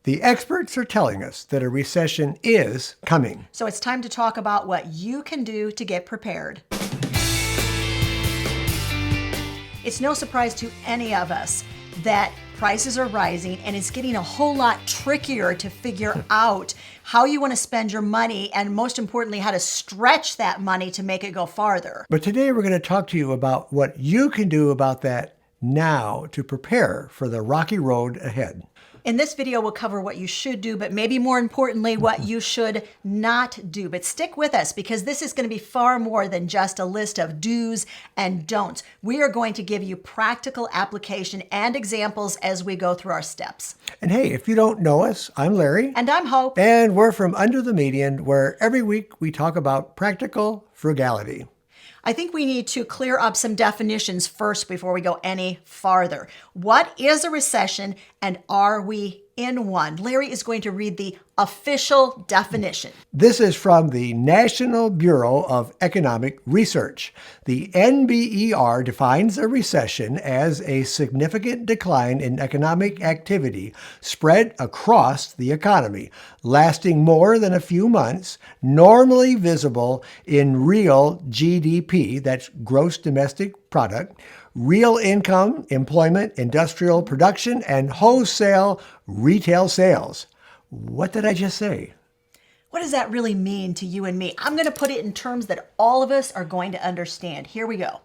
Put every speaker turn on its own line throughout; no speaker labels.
The experts are telling us that a recession is coming.
So it's time to talk about what you can do to get prepared. It's no surprise to any of us that prices are rising and it's getting a whole lot trickier to figure out how you want to spend your money and, most importantly, how to stretch that money to make it go farther.
But today we're going to talk to you about what you can do about that now to prepare for the rocky road ahead.
In this video, we'll cover what you should do, but maybe more importantly, what you should not do. But stick with us because this is going to be far more than just a list of do's and don'ts. We are going to give you practical application and examples as we go through our steps.
And hey, if you don't know us, I'm Larry.
And I'm Hope.
And we're from Under the Median, where every week we talk about practical frugality.
I think we need to clear up some definitions first before we go any farther. What is a recession and are we in one? Larry is going to read the official definition.
This is from the National Bureau of Economic Research. The NBER defines a recession as a significant decline in economic activity spread across the economy, lasting more than a few months, normally visible in real GDP, that's gross domestic product, real income, employment, industrial production, and wholesale retail sales. What did I just say?
What does that really mean to you and me? I'm going to put it in terms that all of us are going to understand. Here we go.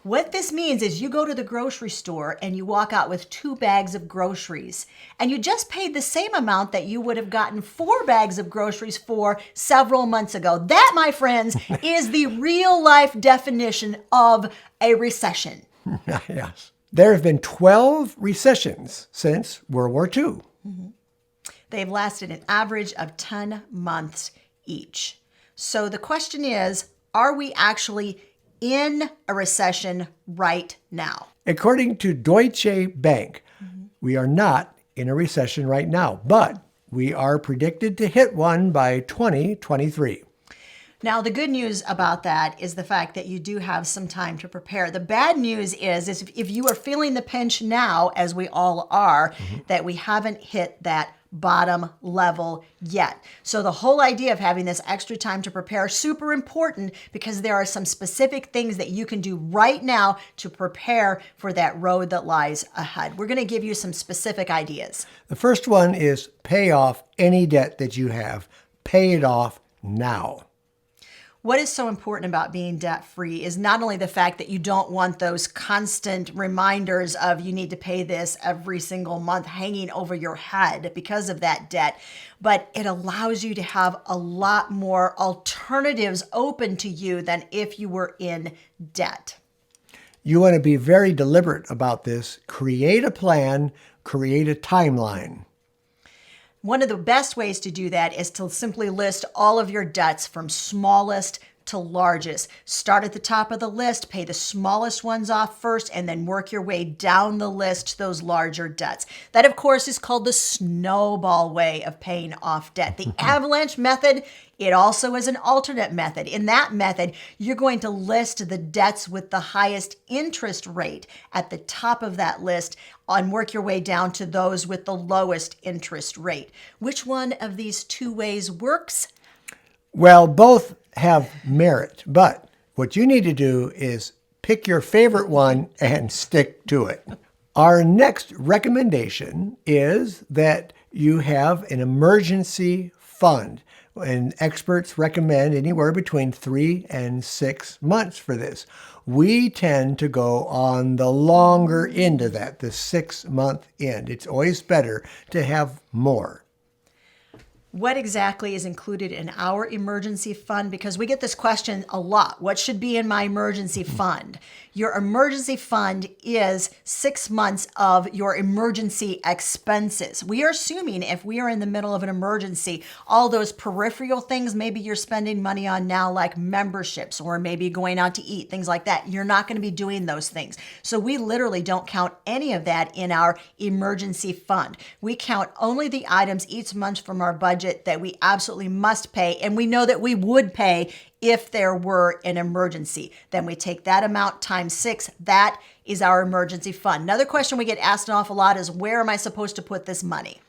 What this means is you go to the grocery store and you walk out with 2 bags of groceries and you just paid the same amount that you would have gotten 4 bags of groceries for several months ago. That, my friends, is the real life definition of a recession.
Yes. There have been 12 recessions since World War II.
Mm-hmm. They've lasted an average of 10 months each. So the question is, are we actually in a recession right now?
According to Deutsche Bank, we are not in a recession right now, but we are predicted to hit one by 2023.
Now, the good news about that is the fact that you do have some time to prepare. The bad news is if you are feeling the pinch now, as we all are, that we haven't hit that bottom level yet. So the whole idea of having this extra time to prepare is super important because there are some specific things that you can do right now to prepare for that road that lies ahead. We're going to give you some specific ideas.
The first one is pay off any debt that you have. Pay it off now.
What is so important about being debt-free is not only the fact that you don't want those constant reminders of you need to pay this every single month hanging over your head because of that debt, but it allows you to have a lot more alternatives open to you than if you were in debt.
You want to be very deliberate about this. Create a plan, create a timeline.
One of the best ways to do that is to simply list all of your debts from smallest to largest. Start at the top of the list, pay the smallest ones off first, and then work your way down the list to those larger debts. That, of course, is called the snowball way of paying off debt. The avalanche method, it also is an alternate method. In that method, you're going to list the debts with the highest interest rate at the top of that list and work your way down to those with the lowest interest rate. Which one of these 2 ways works?
Well, both have merit, but what you need to do is pick your favorite one and stick to it. Our next recommendation is that you have an emergency fund. And experts recommend anywhere between 3 and 6 months for this. We tend to go on the longer end of that, the 6-month end. It's always better to have more.
What exactly is included in our emergency fund? Because we get this question a lot. What should be in my emergency fund? Your emergency fund is 6 months of your emergency expenses. We are assuming if we are in the middle of an emergency, all those peripheral things maybe you're spending money on now, like memberships or maybe going out to eat, things like that, you're not going to be doing those things. So we literally don't count any of that in our emergency fund. We count only the items each month from our budget that we absolutely must pay, and we know that we would pay if there were an emergency. Then we take that amount times 6. That is our emergency fund. Another question we get asked an awful lot is, where am I supposed to put this money?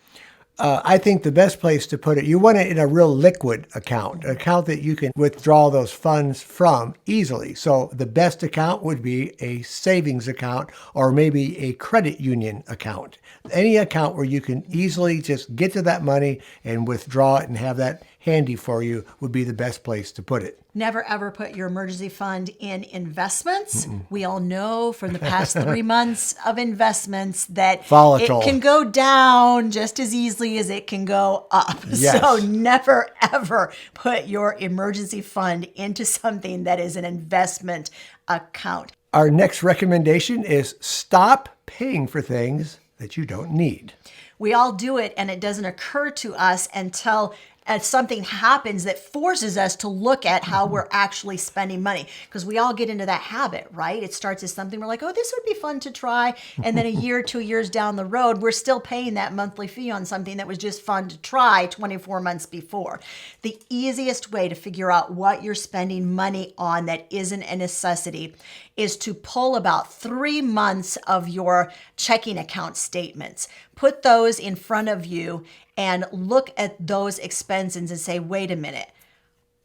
I think the best place to put it, you want it in a real liquid account, an account that you can withdraw those funds from easily. So the best account would be a savings account or maybe a credit union account. Any account where you can easily just get to that money and withdraw it and have that handy for you would be the best place to put it.
Never ever put your emergency fund in investments. We all know from the past 3 months of investments that
Volatile.
it can go down just as easily as it can go up.
Yes.
So never ever put your emergency fund into something that is an investment account.
Our next recommendation is stop paying for things that you don't need.
We all do it, and it doesn't occur to us until something happens that forces us to look at how we're actually spending money, because we all get into that habit, right? It starts as something we're like, oh, this would be fun to try. And then a year, 2 years down the road, we're still paying that monthly fee on something that was just fun to try 24 months before. The easiest way to figure out what you're spending money on that isn't a necessity is to pull about 3 months of your checking account statements. Put those in front of you and look at those expenses and say, wait a minute,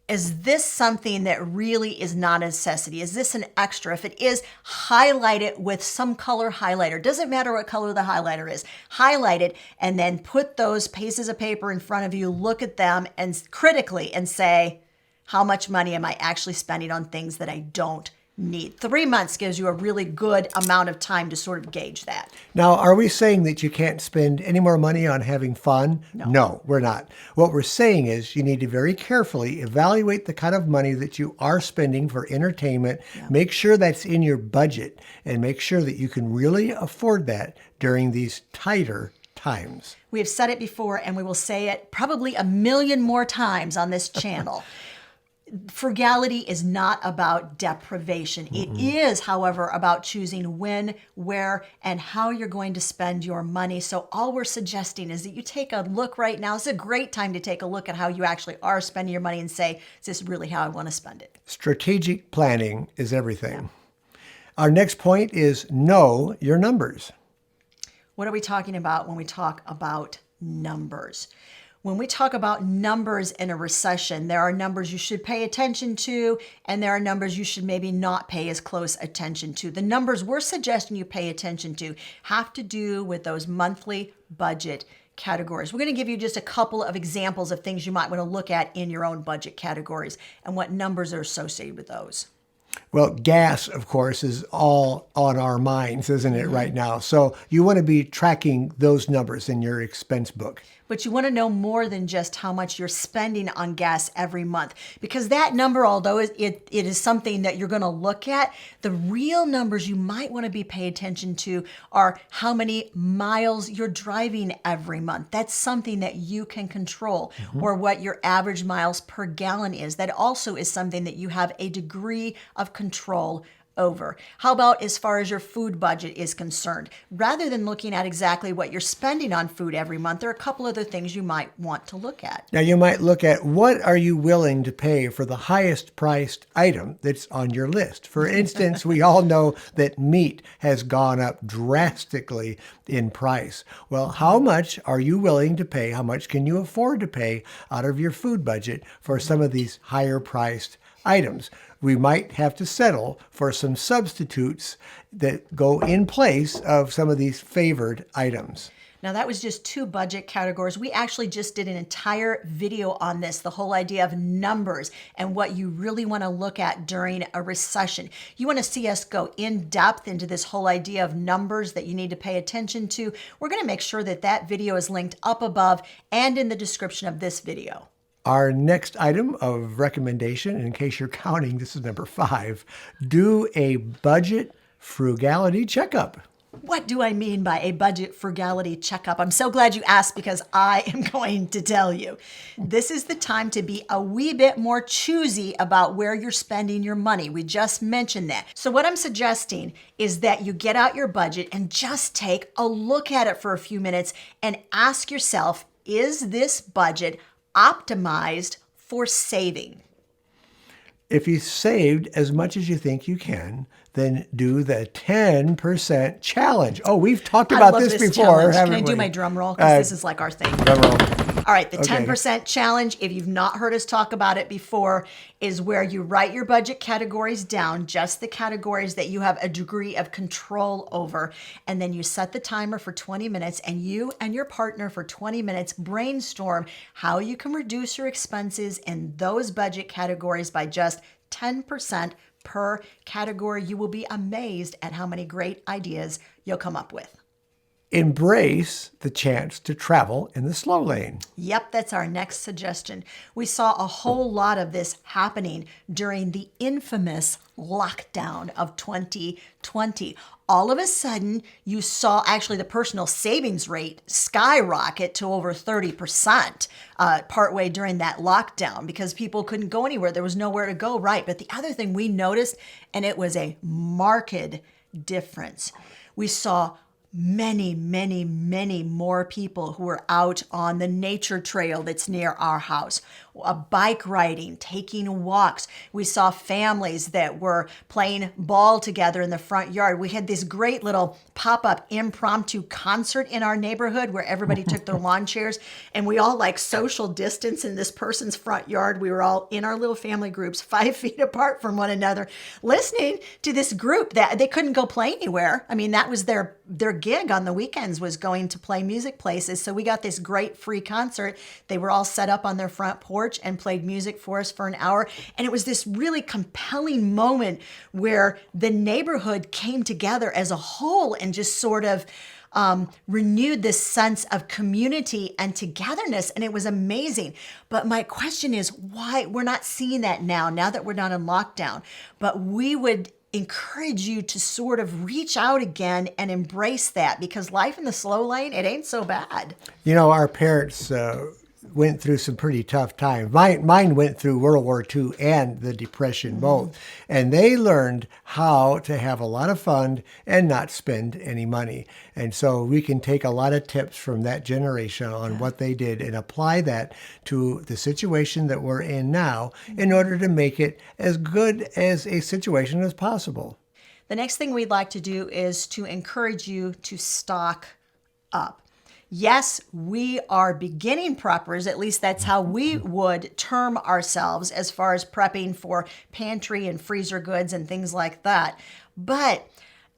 is this something that really is not a necessity? Is this an extra? If it is, highlight it with some color highlighter. Doesn't matter what color the highlighter is. Highlight it and then put those pieces of paper in front of you, look at them and critically and say, how much money am I actually spending on things that I don't need? 3 months gives you a really good amount of time to sort of gauge that.
Now, are we saying that you can't spend any more money on having fun? No, we're not. What we're saying is you need to very carefully evaluate the kind of money that you are spending for entertainment. Make sure that's in your budget and make sure that you can really afford that during these tighter times.
We have said it before and we will say it probably a million more times on this channel. Frugality is not about deprivation. It is, however, about choosing when, where, and how you're going to spend your money. So all we're suggesting is that you take a look right now. It's a great time to take a look at how you actually are spending your money and say, is this really how I want to spend it?
Strategic planning is everything. Our next point is know your numbers.
What are we talking about when we talk about numbers? When we talk about numbers in a recession, there are numbers you should pay attention to, and there are numbers you should maybe not pay as close attention to. The numbers we're suggesting you pay attention to have to do with those monthly budget categories. We're going to give you just a couple of examples of things you might want to look at in your own budget categories and what numbers are associated with those.
Well, gas, of course, is all on our minds, isn't it, right now? So you want to be tracking those numbers in your expense book.
But you want to know more than just how much you're spending on gas every month, because that number, although it is something that you're going to look at, the real numbers you might want to be paying attention to are how many miles you're driving every month. That's something that you can control, or what your average miles per gallon is. That also is something that you have a degree of control over. How about as far as your food budget is concerned? Rather than looking at exactly what you're spending on food every month, there are a couple other things you might want to look at.
Now, you might look at what are you willing to pay for the highest priced item that's on your list. For instance, we all know that meat has gone up drastically in price. Well, how much are you willing to pay? How much can you afford to pay out of your food budget for some of these higher priced items? We might have to settle for some substitutes that go in place of some of these favored items.
Now, that was just 2 budget categories. We actually just did an entire video on this, the whole idea of numbers and what you really want to look at during a recession. You want to see us go in depth into this whole idea of numbers that you need to pay attention to. We're going to make sure that that video is linked up above and in the description of this video.
Our next item of recommendation, in case you're counting, this is number 5, do a budget frugality checkup.
What do I mean by a budget frugality checkup? I'm so glad you asked, because I am going to tell you. This is the time to be a wee bit more choosy about where you're spending your money. We just mentioned that. So what I'm suggesting is that you get out your budget and just take a look at it for a few minutes and ask yourself, is this budget optimized for saving?
If you saved as much as you think you can, then do the 10% challenge. Oh, we've talked
I
about
love
this before,
challenge.
haven't
Can I
we?
do my drum roll? Because this is like our thing.
Drum roll.
All right, the
Okay.
10% challenge, if you've not heard us talk about it before, is where you write your budget categories down, just the categories that you have a degree of control over. And then you set the timer for 20 minutes, and you and your partner for 20 minutes brainstorm how you can reduce your expenses in those budget categories by just 10% per category. You will be amazed at how many great ideas you'll come up with.
Embrace the chance to travel in the slow lane.
Yep, that's our next suggestion. We saw a whole lot of this happening during the infamous lockdown of 2020. All of a sudden, you saw actually the personal savings rate skyrocket to over 30% partway during that lockdown because people couldn't go anywhere. There was nowhere to go, right? But the other thing we noticed, and it was a marked difference, we saw many more people who were out on the nature trail that's near our house, bike riding, taking walks. We saw families that were playing ball together in the front yard. We had this great little pop-up impromptu concert in our neighborhood where everybody took their lawn chairs and we all like social distance in this person's front yard. We were all in our little family groups 5 feet apart from one another, listening to this group that they couldn't go play anywhere. I mean, that was their gig on the weekends, was going to play music places. So we got this great free concert. They were all set up on their front porch and played music for us for an hour. And it was this really compelling moment where the neighborhood came together as a whole and just sort of renewed this sense of community and togetherness. And it was amazing. But my question is why we're not seeing that now that we're not in lockdown. But we would encourage you to sort of reach out again and embrace that, because life in the slow lane, it ain't so bad.
You know, our parents went through some pretty tough times. Mine went through World War II and the Depression both. And they learned how to have a lot of fun and not spend any money. And so we can take a lot of tips from that generation on what they did and apply that to the situation that we're in now in order to make it as good as a situation as possible.
The next thing we'd like to do is to encourage you to stock up. Yes, we are beginning preppers, at least that's how we would term ourselves as far as prepping for pantry and freezer goods and things like that. But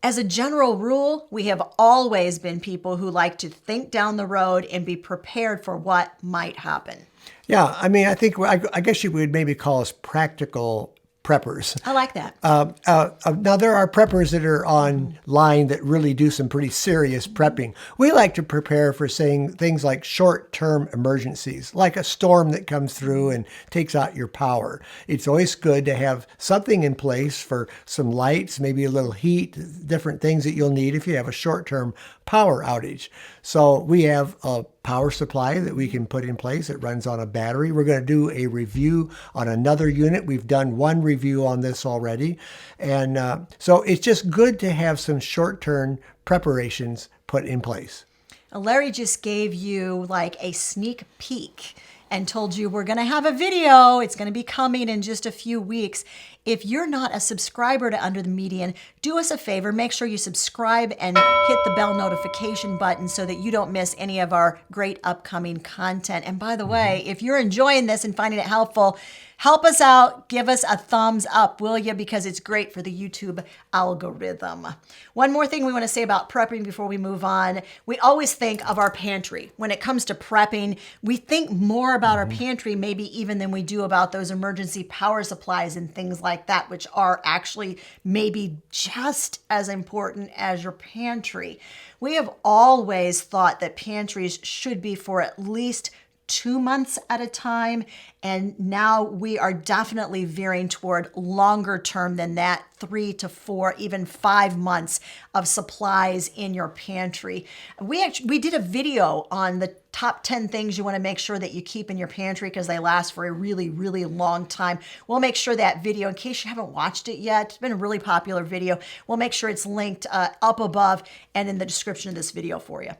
as a general rule, we have always been people who like to think down the road and be prepared for what might happen.
Yeah, I mean, I guess you would maybe call us practical preppers.
I like that.
Now, there are preppers that are online that really do some pretty serious prepping. We like to prepare for saying things like short-term emergencies, like a storm that comes through and takes out your power. It's always good to have something in place for some lights, maybe a little heat, different things that you'll need if you have a short-term power outage. So we have a power supply that we can put in place. It runs on a battery. We're going to do a review on another unit. We've done one review on this already. And so it's just good to have some short-term preparations put in place.
Larry just gave you like a sneak peek and told you we're going to have a video. It's going to be coming in just a few weeks. If you're not a subscriber to Under the Median, do us a favor. Make sure you subscribe and hit the bell notification button so that you don't miss any of our great upcoming content. And by the way, if you're enjoying this and finding it helpful, help us out. Give us a thumbs up, will you? Because it's great for the YouTube algorithm. One more thing we want to say about prepping before we move on. We always think of our pantry. When it comes to prepping, we think more about our pantry maybe even than we do about those emergency power supplies and things like that, which are actually maybe just as important as your pantry. We have always thought that pantries should be for at least 2 months at a time. And now we are definitely veering toward longer term than that, 3 to 4, even 5 months of supplies in your pantry. We did a video on the top 10 things you want to make sure that you keep in your pantry because they last for a really, really long time. We'll make sure that video, in case you haven't watched it yet, it's been a really popular video. We'll make sure it's linked up above and in the description of this video for you.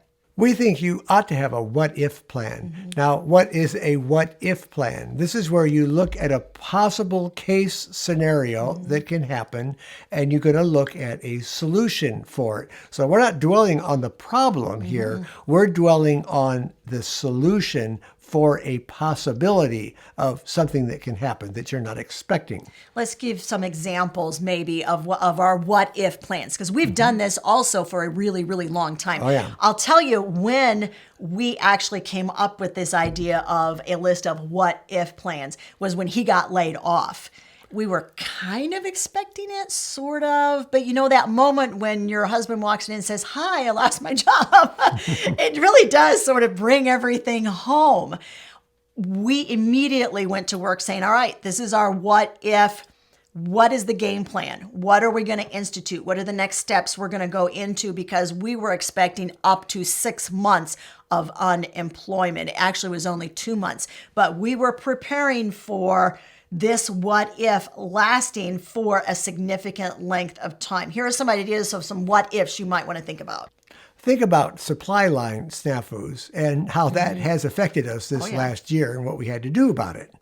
We think you ought to have a what-if plan. Now, what is a what-if plan? This is where you look at a possible case scenario that can happen, and you're going to look at a solution for it. So we're not dwelling on the problem here. We're dwelling on the solution for a possibility of something that can happen that you're not expecting.
Let's give some examples maybe of our what if plans, because we've done this also for a really, really long time.
Oh, yeah.
I'll tell you when we actually came up with this idea of a list of what if plans was when he got laid off. We were kind of expecting it, sort of, but you know that moment when your husband walks in and says, "Hi, I lost my job." It really does sort of bring everything home. We immediately went to work saying, all right, this is our what if. What is the game plan? What are we going to institute? What are the next steps we're going to go into? Because we were expecting up to 6 months of unemployment. It actually was only 2 months, but we were preparing for this what if lasting for a significant length of time. Here are some ideas of some what ifs you might want to think about.
Think about supply line snafus and how that has affected us this last year and what we had to do about it.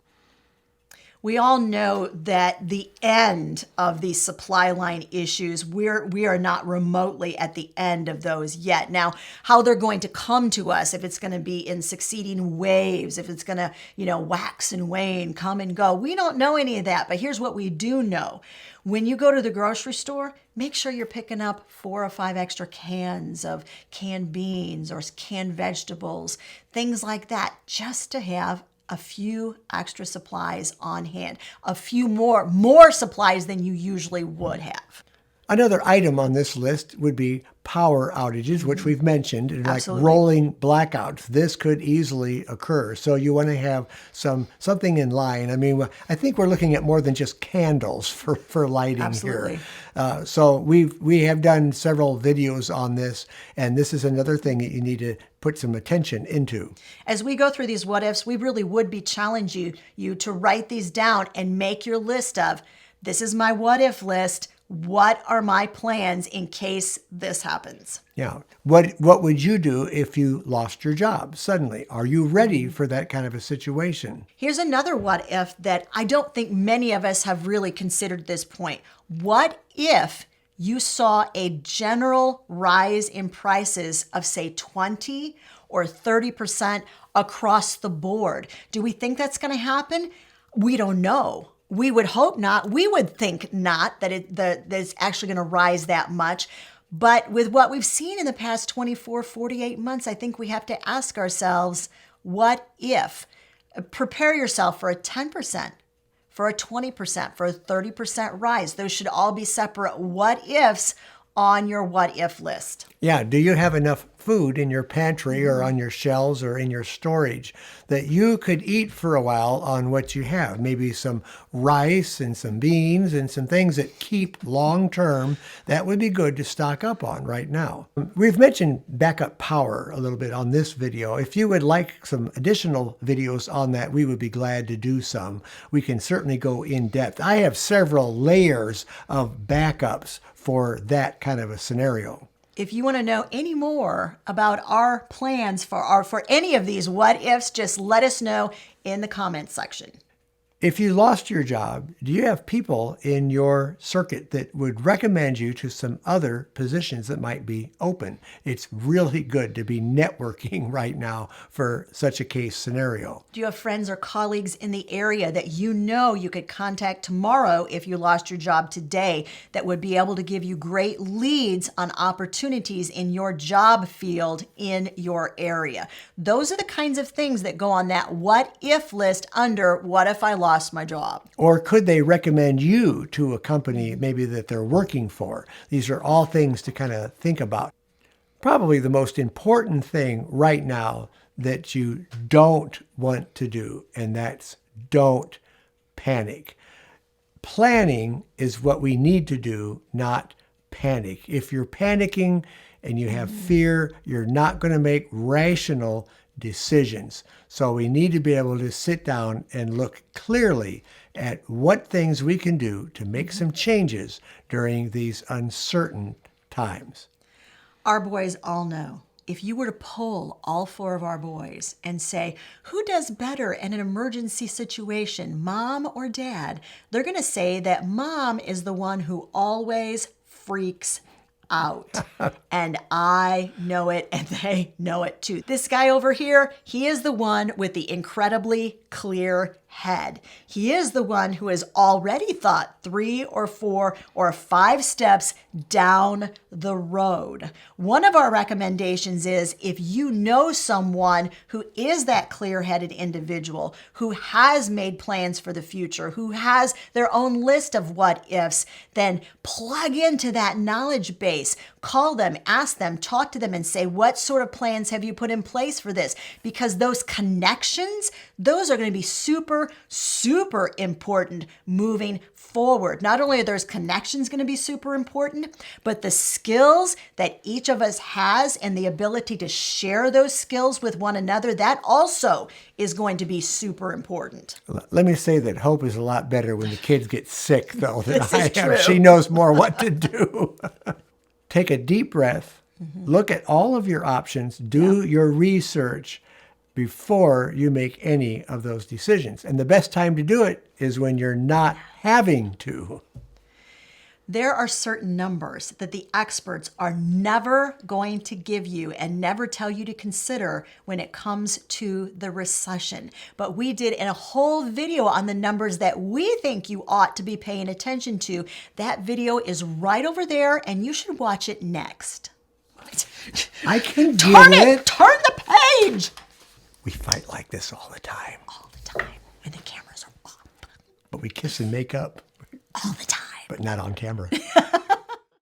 We all know that the end of these supply line issues, we are not remotely at the end of those yet. Now, how they're going to come to us, if it's going to be in succeeding waves, if it's going to, wax and wane, come and go, we don't know any of that. But here's what we do know. When you go to the grocery store, make sure you're picking up 4 or 5 extra cans of canned beans or canned vegetables, things like that, just to have a few extra supplies on hand, a few more supplies than you usually would have.
Another item on this list would be power outages, which we've mentioned, and like
Absolutely.
rolling blackouts. This could easily occur. So you want to have something in line. I mean, I think we're looking at more than just candles for lighting
Absolutely.
here. So we have done several videos on this, and this is another thing that you need to put some attention into.
As we go through these what ifs, we really would be challenging you to write these down and make your list of, this is my what if list. What are my plans in case this happens?
Yeah. What would you do if you lost your job suddenly? Are you ready for that kind of a situation?
Here's another what if that I don't think many of us have really considered at this point. What if you saw a general rise in prices of, say, 20 or 30% across the board? Do we think that's going to happen? We don't know. We would hope not. We would think not, that it's actually going to rise that much. But with what we've seen in the past 24, 48 months, I think we have to ask ourselves, what if? Prepare yourself for a 10%, for a 20%, for a 30% rise. Those should all be separate what ifs on your what if list.
Yeah. Do you have enough food in your pantry or on your shelves or in your storage that you could eat for a while on what you have? Maybe some rice and some beans and some things that keep long term. That would be good to stock up on right now. We've mentioned backup power a little bit on this video. If you would like some additional videos on that, we would be glad to do some. We can certainly go in depth. I have several layers of backups for that kind of a scenario.
If you want to know any more about our plans for any of these what ifs, just let us know in the comments section.
If you lost your job, do you have people in your circuit that would recommend you to some other positions that might be open? It's really good to be networking right now for such a case scenario.
Do you have friends or colleagues in the area that you know you could contact tomorrow if you lost your job today that would be able to give you great leads on opportunities in your job field in your area? Those are the kinds of things that go on that what if list under what if I lost my job.
Or could they recommend you to a company maybe that they're working for? These are all things to kind of think about. Probably the most important thing right now that you don't want to do, and that's don't panic. Planning is what we need to do, not panic. If you're panicking and you have fear, you're not going to make rational decisions. So we need to be able to sit down and look clearly at what things we can do to make some changes during these uncertain times.
Our boys all know if you were to poll all 4 of our boys and say, who does better in an emergency situation, mom or dad? They're going to say that mom is the one who always freaks out. And I know it, and they know it too. This guy over here, he is the one with the incredibly clear head. He is the one who has already thought 3 or 4 or 5 steps down the road. One of our recommendations is if you know someone who is that clear-headed individual, who has made plans for the future, who has their own list of what ifs, then plug into that knowledge base. Call them, ask them, talk to them, and say, what sort of plans have you put in place for this? Because those connections, those are going to be super important moving forward. Not only are those connections going to be super important, but the skills that each of us has and the ability to share those skills with one another, that also is going to be super important.
Let me say that Hope is a lot better when the kids get sick, though, than
This
I
is
am.
true.
She knows more what to do. Take a deep breath. Look at all of your options. Do your research before you make any of those decisions. And the best time to do it is when you're not having to.
There are certain numbers that the experts are never going to give you and never tell you to consider when it comes to the recession. But we did a whole video on the numbers that we think you ought to be paying attention to. That video is right over there, and you should watch it next.
I can
Turn
get
it! Turn the page!
We fight like this all the time.
All the time. And the cameras are off.
But we kiss and make up.
All the time.
But not on camera.